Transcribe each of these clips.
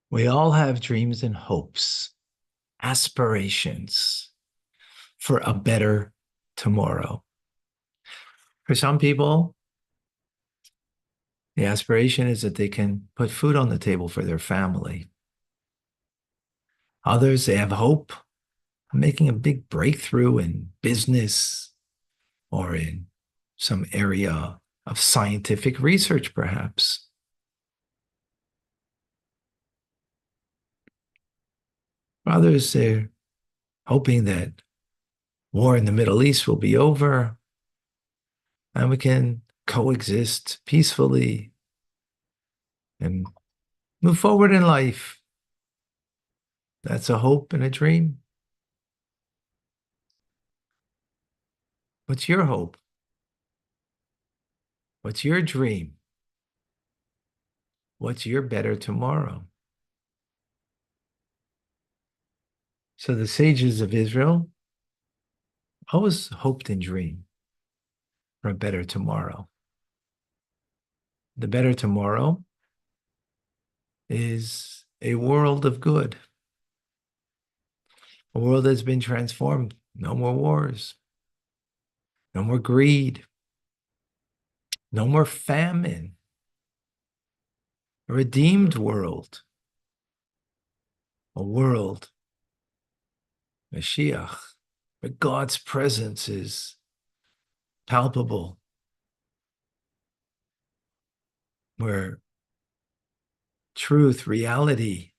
We all have dreams and hopes, aspirations for a better tomorrow. For some people, the aspiration is that they can put food on the table for their family. Others, they have hope of making a big breakthrough in business or in some area of scientific research, perhaps. Others, they're hoping that war in the Middle East will be over and we can coexist peacefully and move forward in life. That's a hope and a dream. What's your hope? What's your dream? What's your better tomorrow? So the sages of Israel always hoped and dreamed for a better tomorrow. The better tomorrow is a world of good, a world that's been transformed. No more wars, no more greed, no more famine, a redeemed world, a world, Mashiach, where God's presence is palpable, where truth, reality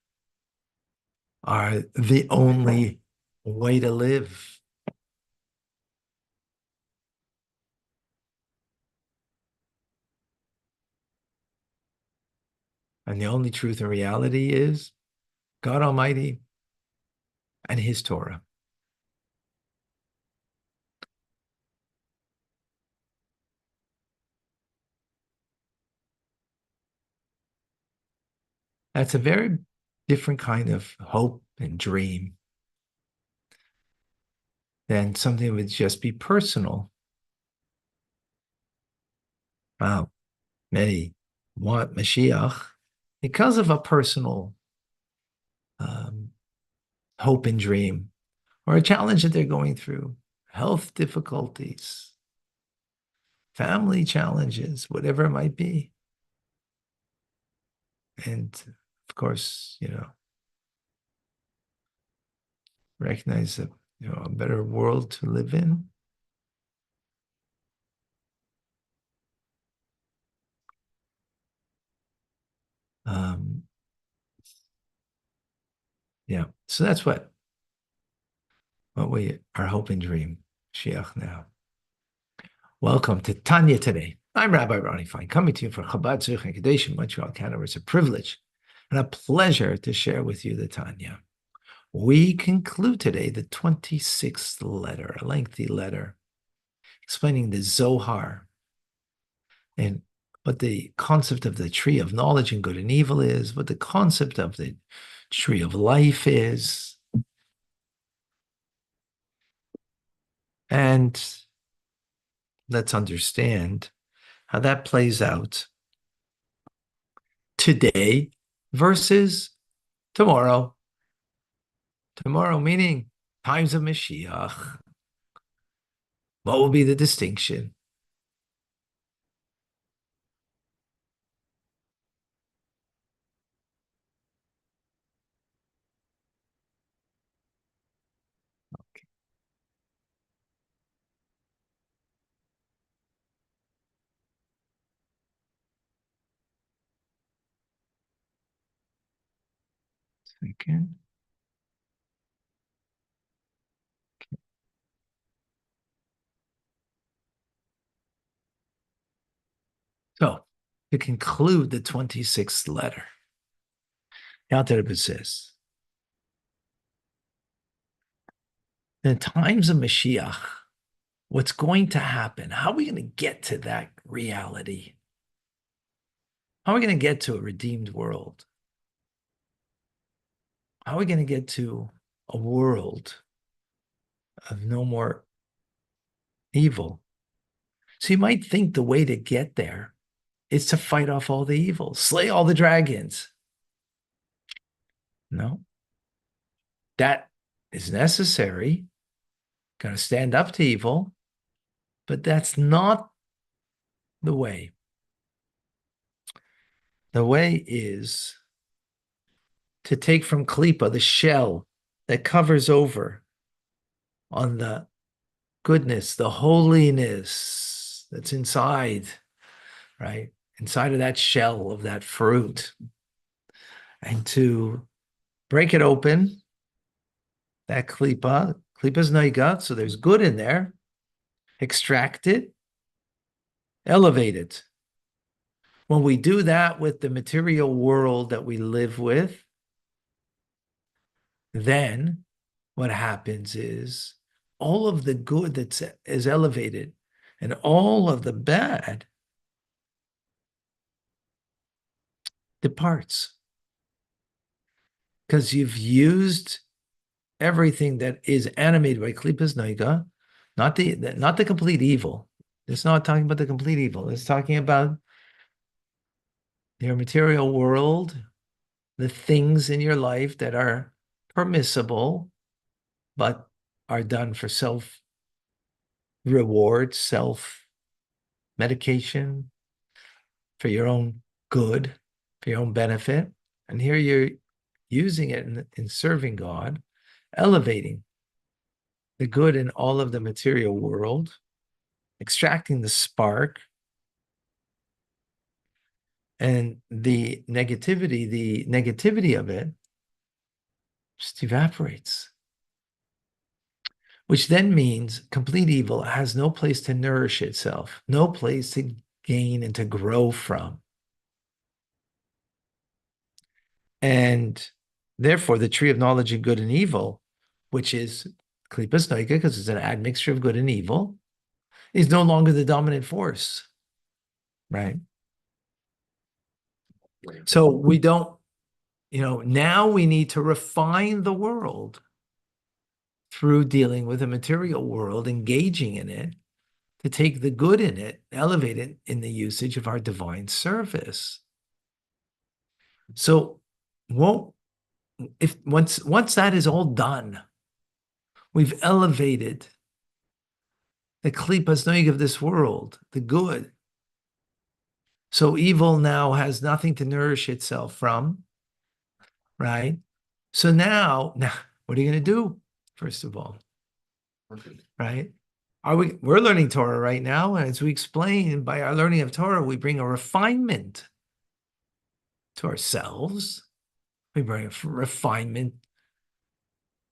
are the only way to live. And the only truth and reality is God Almighty and His Torah. That's a very different kind of hope and dream than something that would just be personal. Wow, many want Mashiach because of a personal um, hope and dream or a challenge that they're going through, health difficulties, family challenges, whatever it might be. And of course, recognize that, a better world to live in. Um, yeah, so that's what we are hoping dream, Shiach now. Welcome to Tanya Today. I'm Rabbi Ronnie Fine, coming to you from Chabad Zurich and Kadesh in Montreal, Canada. It's a privilege and a pleasure to share with you the Tanya. We conclude today the 26th letter, a lengthy letter, explaining the Zohar and what the concept of the tree of knowledge and good and evil is, what the concept of the tree of life is. And let's understand how that plays out today versus tomorrow. Tomorrow meaning times of Mashiach. What will be the distinction? Second. So, to conclude the 26th letter, Alter Rebbe says, in the times of Mashiach, what's going to happen? How are we going to get to that reality? How are we going to get to a redeemed world? How are we going to get to a world of no more evil? So you might think the way to get there is to fight off all the evil, slay all the dragons. No, that is necessary. Got to stand up to evil, but that's not the way. The way is to take from klipa the shell that covers over on the goodness, the holiness that's inside, right? Inside of that shell of that fruit, and to break it open, that klipa's noiga, so there's good in there, extract it, elevate it. When we do that with the material world that we live with, then what happens is all of the good that is elevated and all of the bad departs, because you've used everything that is animated by klipas naiga, not the complete evil. It's not talking about the complete evil. It's talking about your material world, the things in your life that are permissible, but are done for self reward, self medication, for your own good, for your own benefit. And here you're using it in serving God, elevating the good in all of the material world, extracting the spark, and the negativity of it just evaporates, which then means complete evil has no place to nourish itself, no place to gain and to grow from. And therefore, the tree of knowledge of good and evil, which is klipas noika, because it's an admixture of good and evil, is no longer the dominant force, right? So we don't, now we need to refine the world through dealing with the material world, engaging in it, to take the good in it, elevate it in the usage of our divine service. So if once that is all done, we've elevated the klipas noig of this world, the good. So evil now has nothing to nourish itself from, right? So now, what are you going to do? First of all, right? We're learning Torah right now, and as we explain, by our learning of Torah, we bring a refinement to ourselves. We bring a refinement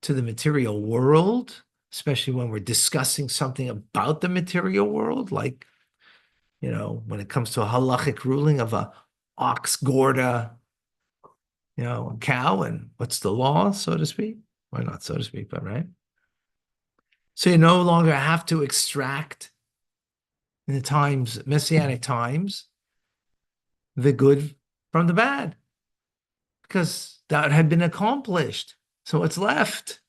to the material world, especially when we're discussing something about the material world, like, when it comes to a halachic ruling of a ox gored a cow, and what's the law, so to speak? Well, not so to speak, but right. So you no longer have to extract in the messianic times, the good from the bad, because that had been accomplished. So what's left?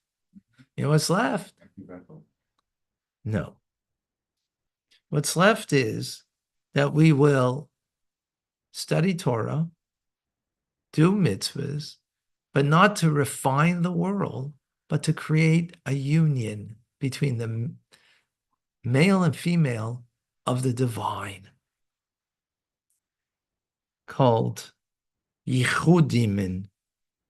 What's left? No. What's left is that we will study Torah, do mitzvahs, but not to refine the world, but to create a union between the male and female of the divine, called yichudimin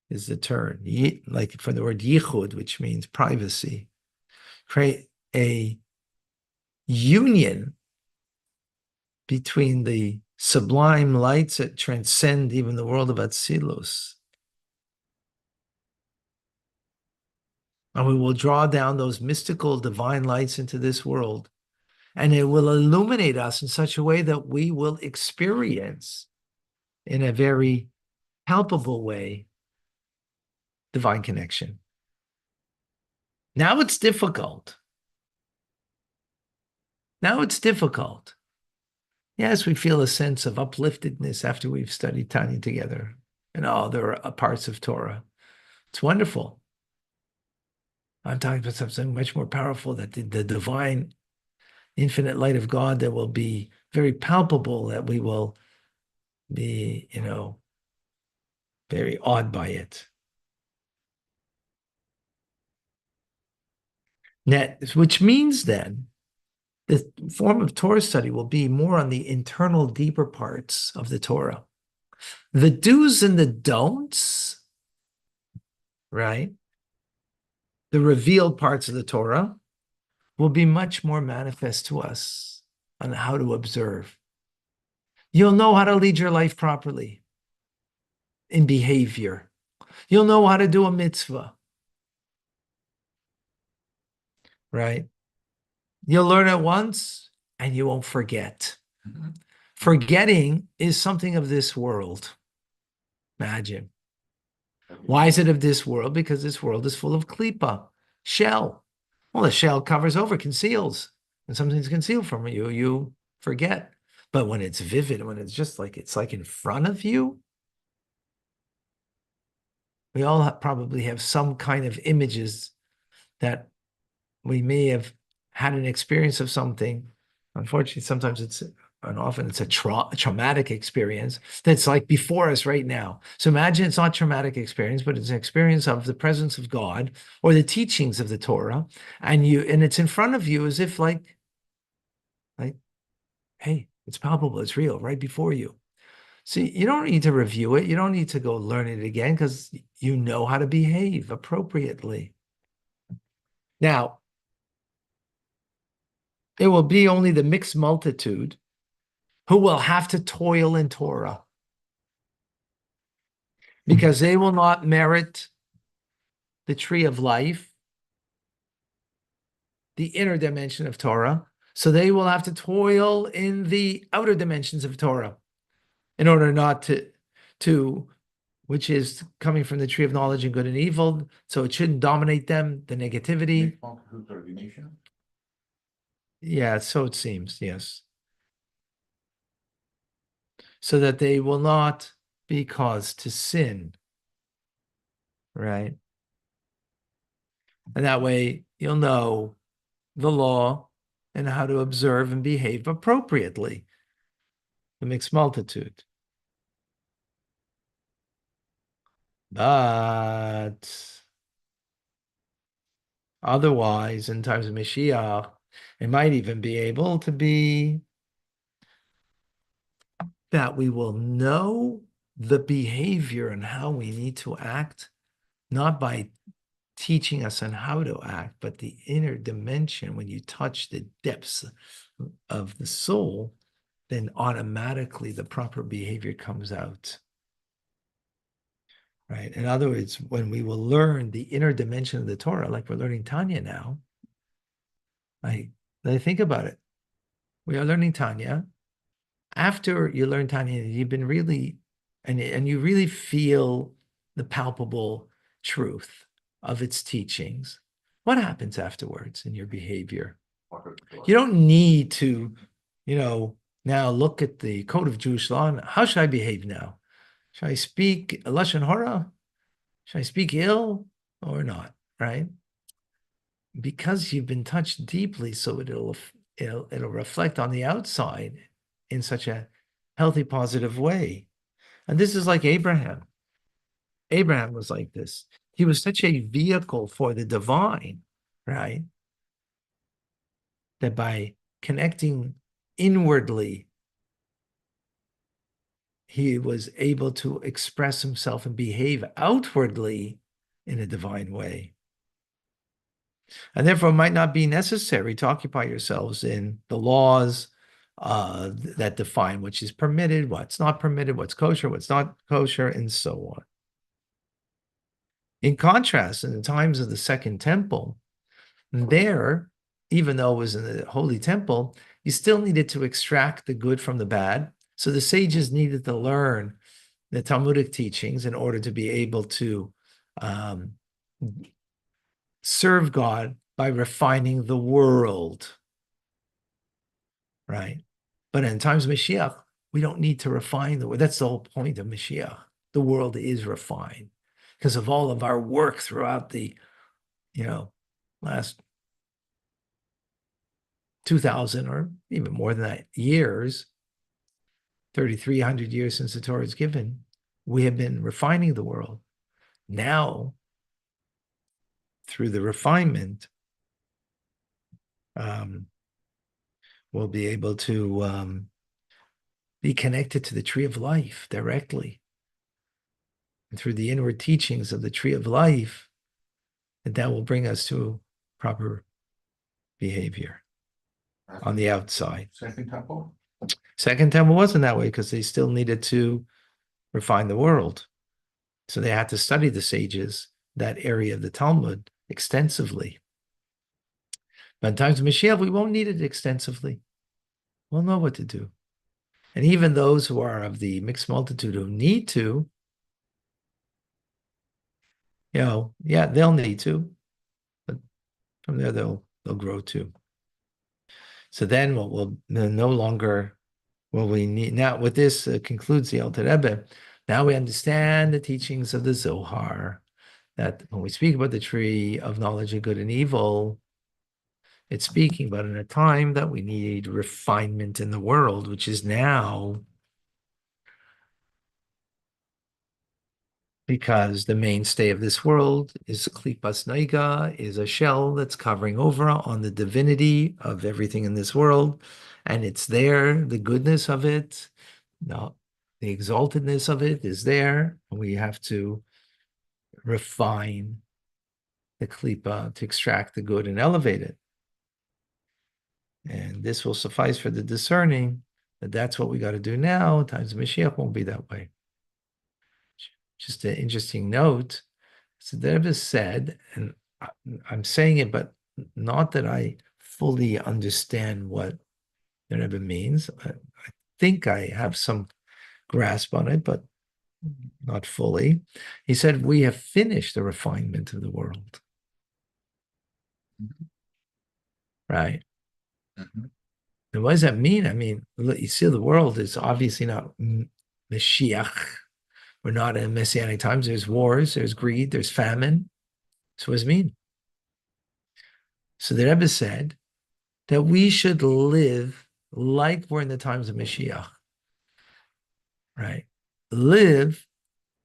is the term, like from the word yichud, which means privacy. Create a union between the sublime lights that transcend even the world of Atzilus. And we will draw down those mystical divine lights into this world, and it will illuminate us in such a way that we will experience in a very palpable way divine connection. Now it's difficult. Yes, we feel a sense of upliftedness after we've studied Tanya together, and there are parts of Torah. It's wonderful. I'm talking about something much more powerful, that the divine, infinite light of God that will be very palpable, that we will be, very awed by it. Which means then the form of Torah study will be more on the internal, deeper parts of the Torah. The do's and the don'ts, right? The revealed parts of the Torah will be much more manifest to us on how to observe. You'll know how to lead your life properly in behavior. You'll know how to do a mitzvah, right? You'll learn it once and you won't forget. Forgetting is something of this world. Imagine. Why is it of this world? Because this world is full of klipa, shell. Well, the shell covers over, conceals. And something's concealed from you, you forget. But when it's vivid, when it's just like, it's like in front of you, we all probably have some kind of images that we may have had an experience of something. Unfortunately, sometimes and often it's a traumatic experience that's like before us right now. So imagine it's not traumatic experience, but it's an experience of the presence of God or the teachings of the Torah, and it's in front of you as if like, hey, it's palpable, it's real, right before you. See, you don't need to review it. You don't need to go learn it again because you know how to behave appropriately. Now, it will be only the mixed multitude who will have to toil in Torah because they will not merit the tree of life, the inner dimension of Torah. So they will have to toil in the outer dimensions of Torah in order not to which is coming from the tree of knowledge and good and evil. So it shouldn't dominate them, the negativity. Yeah, so it seems, yes. So that they will not be caused to sin, right? And that way you'll know the law and how to observe and behave appropriately. The mixed multitude. But otherwise, in times of Mashiach, it might even be able to be that we will know the behavior and how we need to act, not by teaching us on how to act, but the inner dimension. When you touch the depths of the soul, then automatically the proper behavior comes out. Right? In other words, when we will learn the inner dimension of the Torah, like we're learning Tanya now, I think about it. We are learning Tanya. After you learn Tanya, you've been really, and you really feel the palpable truth of its teachings. What happens afterwards in your behavior? You don't need to, now look at the code of Jewish law. And how should I behave now? Should I speak lashon hara? Should I speak ill or not? Right? Because you've been touched deeply, so it'll reflect on the outside in such a healthy, positive way. And this is like Abraham. Abraham was like this. He was such a vehicle for the divine, right? That by connecting inwardly, he was able to express himself and behave outwardly in a divine way. And therefore, it might not be necessary to occupy yourselves in the laws that define which is permitted, what's not permitted, what's kosher, what's not kosher, and so on. In contrast, in the times of the Second Temple, there, even though it was in the Holy Temple, you still needed to extract the good from the bad. So the sages needed to learn the Talmudic teachings in order to be able to serve God by refining the world, right? But in times of Mashiach, we don't need to refine the world. That's the whole point of Mashiach. The world is refined because of all of our work throughout the, last 2,000 or even more than that years, 3,300 years since the Torah is given. We have been refining the world. Now, through the refinement, will be able to be connected to the tree of life directly. And through the inward teachings of the tree of life, that will bring us to proper behavior on the outside. Second temple? Second temple wasn't that way because they still needed to refine the world. So they had to study the sages, that area of the Talmud, extensively. But in times of Mashiach, we won't need it extensively. We'll know what to do. And even those who are of the mixed multitude who need to, yeah, they'll need to, but from there they'll grow too. So then what will no longer will we need now with this concludes the Alter Rebbe. Now we understand the teachings of the Zohar, that when we speak about the tree of knowledge of good and evil, it's speaking about in a time that we need refinement in the world, which is now, because the mainstay of this world is klipas noiga, is a shell that's covering over on the divinity of everything in this world, and it's there, the goodness of it, no, the exaltedness of it is there, and we have to refine the klipa to extract the good and elevate it. And this will suffice for the discerning that that's what we got to do now. Times of Mashiach won't be that way. Just an interesting note. So the Rebbe said, and I'm saying it, but not that I fully understand what the Rebbe means. I think I have some grasp on it, but not fully. He said, we have finished the refinement of the world. Mm-hmm. Right? Mm-hmm. And what does that mean? I mean, you see, the world is obviously not Mashiach. We're not in messianic times. There's wars, there's greed, there's famine. So what does it mean? So the Rebbe said that we should live like we're in the times of Mashiach, right? Live,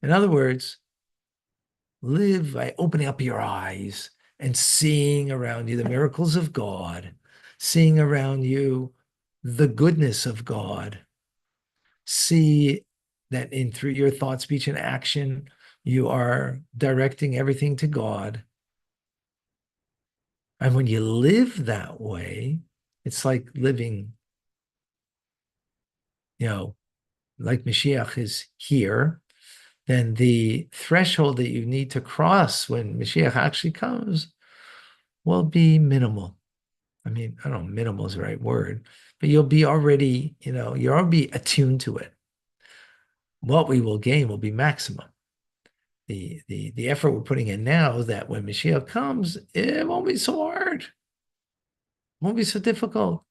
in other words, live by opening up your eyes and seeing around you the miracles of God, seeing around you the goodness of God. See that in through your thought, speech, and action, you are directing everything to God. And when you live that way, it's like living, like Mashiach is here, then the threshold that you need to cross when Mashiach actually comes will be minimal. I mean, I don't know, minimal is the right word, but you'll be already, you're already attuned to it. What we will gain will be maximum. The effort we're putting in now, that when Mashiach comes, it won't be so hard. It won't be so difficult.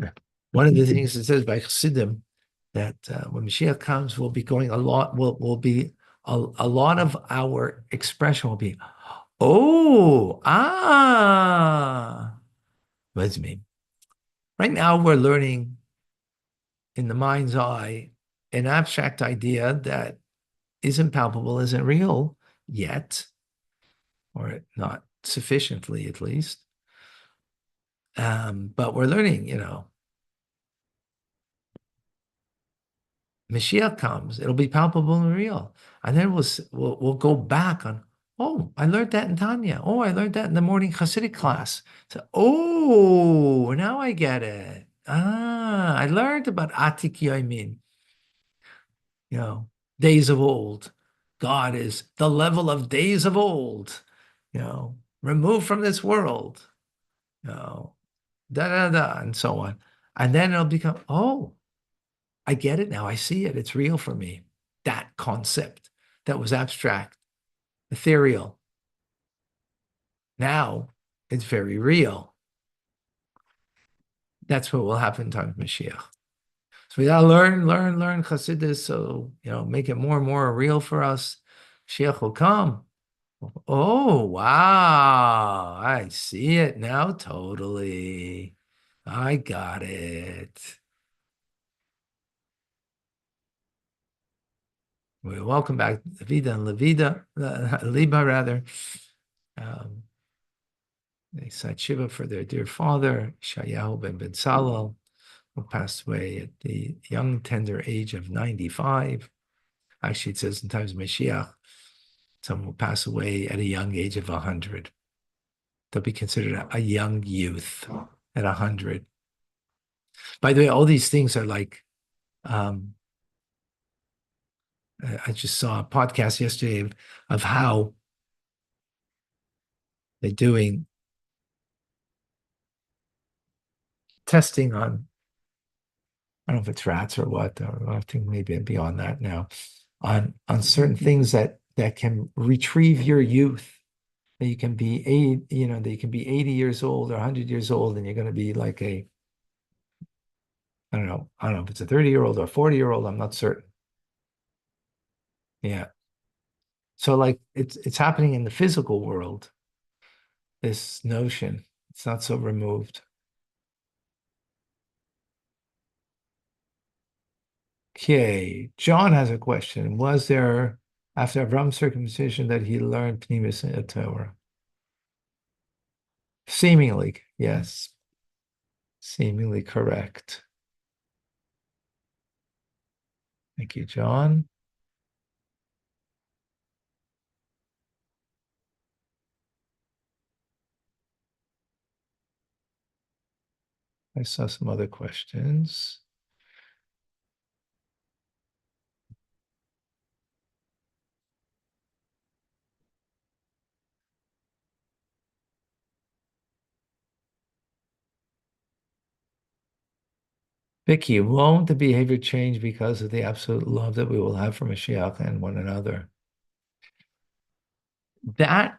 Yeah. One of the things it says by Chassidim that when Mashiach comes, we'll be going a lot. Will be a lot of our expression will be, oh, ah. What does it mean? Right now, we're learning in the mind's eye an abstract idea that isn't palpable, isn't real yet, or not sufficiently, at least. But we're learning, Mashiach comes, it'll be palpable and real. And then we'll go back on, oh, I learned that in Tanya. Oh, I learned that in the morning Hasidic class. So, oh, now I get it. I learned about Atik Yomin, days of old. God is the level of days of old, removed from this world, and so on. And then it'll become, oh, I get it now. I see it. It's real for me. That concept that was abstract, ethereal. Now it's very real. That's what will happen in time of Mashiach. So we gotta learn Chassidus. So make it more and more real for us. Mashiach will come. Oh wow! I see it now. Totally, I got it. Welcome back, Vida and Levida, Liba rather. They said Shiva for their dear father, Shayahu ben Salal, who passed away at the young, tender age of 95. Actually, it says in times of Mashiach, someone will pass away at a young age of 100. They'll be considered a young youth at 100. By the way, all these things are like, I just saw a podcast yesterday of how they're doing testing on, I don't know if it's rats or what, or I think maybe beyond that now, on certain things that can retrieve your youth. That you can be that you can be 80 years old or 100 years old, and you're going to be like I don't know if it's a 30-year-old or a 40-year-old, I'm not certain. Yeah. So like it's happening in the physical world, this notion. It's not so removed. Okay, John has a question. Was there, after Avram's circumcision, that he learned Pnimis Torah? Seemingly, yes. Seemingly correct. Thank you, John. I saw some other questions. Vicky, won't the behavior change because of the absolute love that we will have for Mashiach and one another? That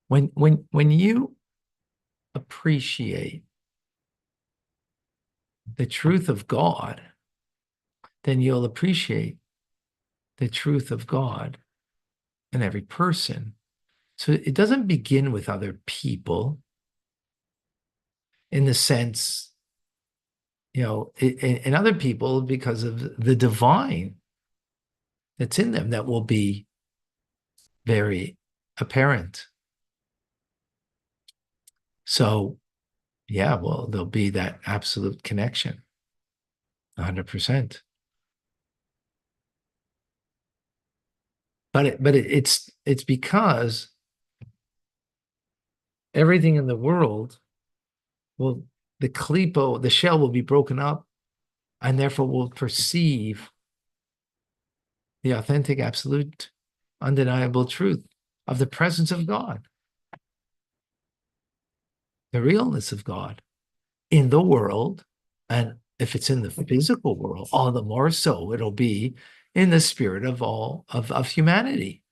when you appreciate the truth of God, then you'll appreciate the truth of God in every person. So it doesn't begin with other people in the sense, in other people because of the divine that's in them that will be very apparent. So, yeah, well, there'll be that absolute connection, 100%. It's because everything in the world will, the klipo, the shell will be broken up, and therefore will perceive the authentic, absolute, undeniable truth of the presence of God, the realness of God in the world. And if it's in the physical world, all the more so it'll be in the spirit of all of humanity.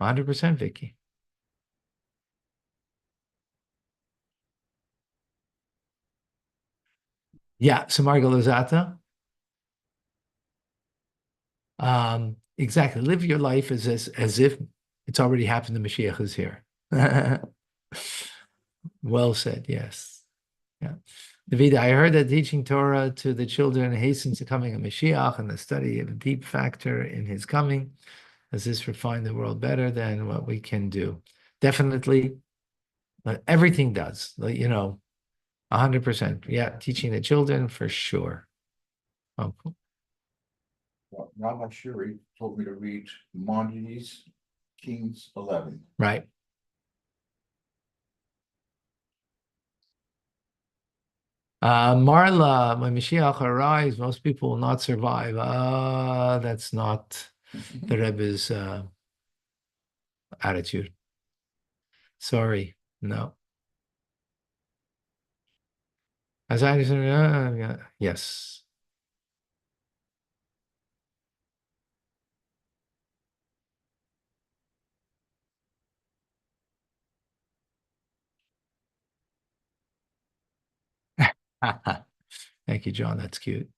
100%, Vicky. Yeah, Samar Lozata. Exactly. Live your life as if it's already happened. The Mashiach is here. Well said. Yes. Yeah. David, I heard that teaching Torah to the children hastens the coming of Mashiach and the study of a deep factor in his coming. Does this refine the world better than what we can do? Definitely. Everything does. 100%. Yeah, teaching the children for sure. Oh, cool. Rabbi Shuri told me to read Maimonides, Kings 11. Right. Marla, when Mashiach arrives, most people will not survive. That's not the Rebbe's attitude. Sorry, no. As I understand, yeah, yes. Thank you, John. That's cute.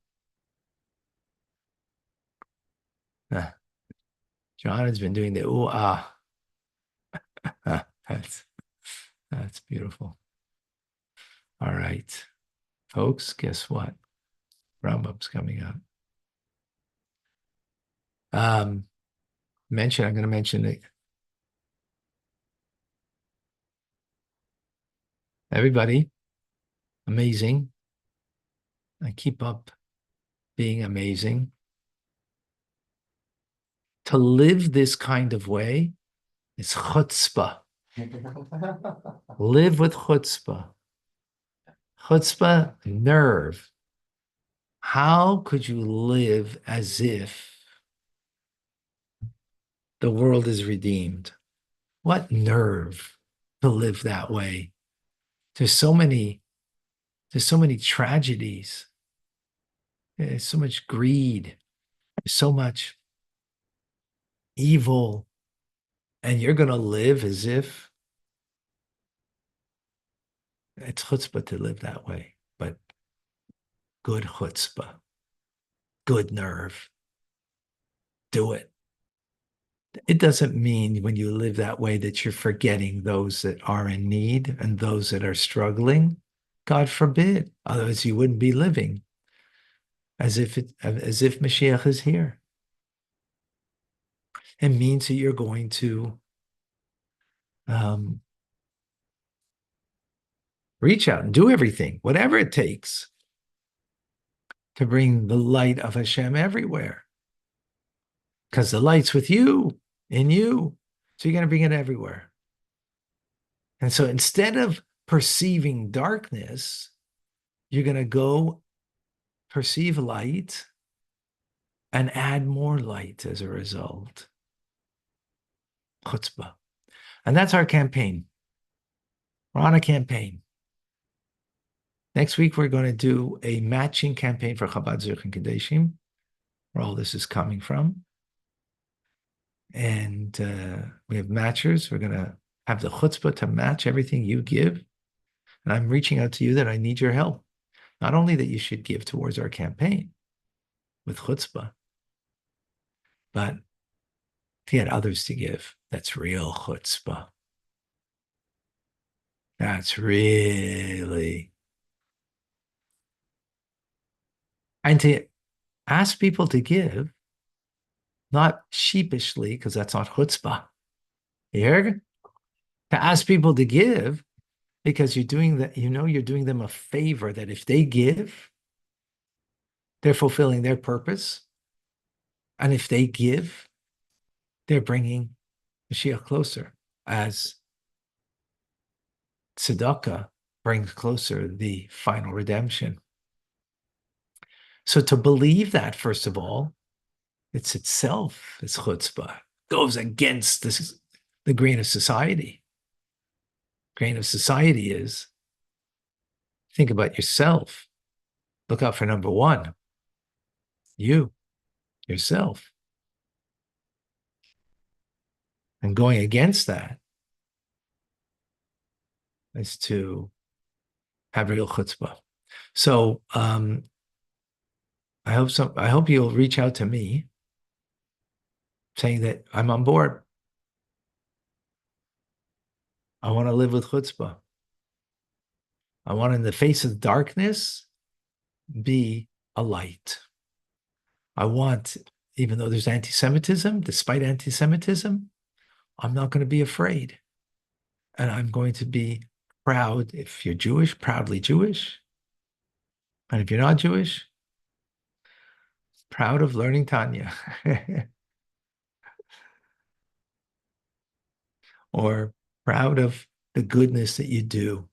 John has been doing the ooh ah. That's that's beautiful. All right, folks. Guess what? Rambam's coming up. I'm going to mention it. Everybody, amazing. I keep up being amazing. To live this kind of way is chutzpah. Live with chutzpah. Chutzpah, nerve. How could you live as if the world is redeemed? What nerve to live that way? There's so many tragedies. There's so much greed. There's so much evil. And you're going to live as if it's chutzpah to live that way, but good chutzpah, good nerve. Do it. It doesn't mean when you live that way that you're forgetting those that are in need and those that are struggling. God forbid. Otherwise, you wouldn't be living as if Mashiach is here. It means that you're going to reach out and do everything, whatever it takes, to bring the light of Hashem everywhere. Because the light's with you, in you. So you're going to bring it everywhere. And so instead of perceiving darkness, you're going to go perceive light and add more light as a result. Chutzpah. And that's our campaign. We're on a campaign. Next week, we're going to do a matching campaign for Chabad Zuch and Kadeshim, where all this is coming from. And we have matchers. We're going to have the chutzpah to match everything you give. And I'm reaching out to you that I need your help. Not only that you should give towards our campaign with chutzpah, but to get others to give. That's real chutzpah. That's really. And to ask people to give, not sheepishly, because that's not chutzpah. You hear? To ask people to give because you're doing that, you're doing them a favor that if they give, they're fulfilling their purpose. And if they give, they're bringing Mashiach closer, as tzedakah brings closer the final redemption. So to believe that, first of all, it's itself, it's chutzpah, goes against the grain of society. Grain of society is, think about yourself. Look out for number one, yourself. And going against that is to have real chutzpah. So I hope you'll reach out to me saying that I'm on board. I want to live with chutzpah. I want, in the face of darkness, be a light. I want, even though there's anti-Semitism, despite anti-Semitism, I'm not going to be afraid. And I'm going to be proud, if you're Jewish, proudly Jewish. And if you're not Jewish, proud of learning Tanya. Or proud of the goodness that you do.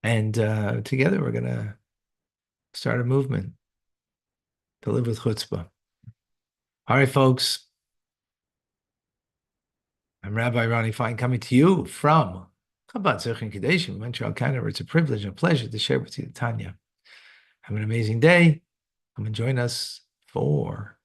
And together we're going to start a movement to live with chutzpah. All right, folks. I'm Rabbi Ronnie Fine, coming to you from Chabad Zuch and Kadeshim, Montreal, Canada. It's a privilege and a pleasure to share with you Tanya. Have an amazing day. Come and join us for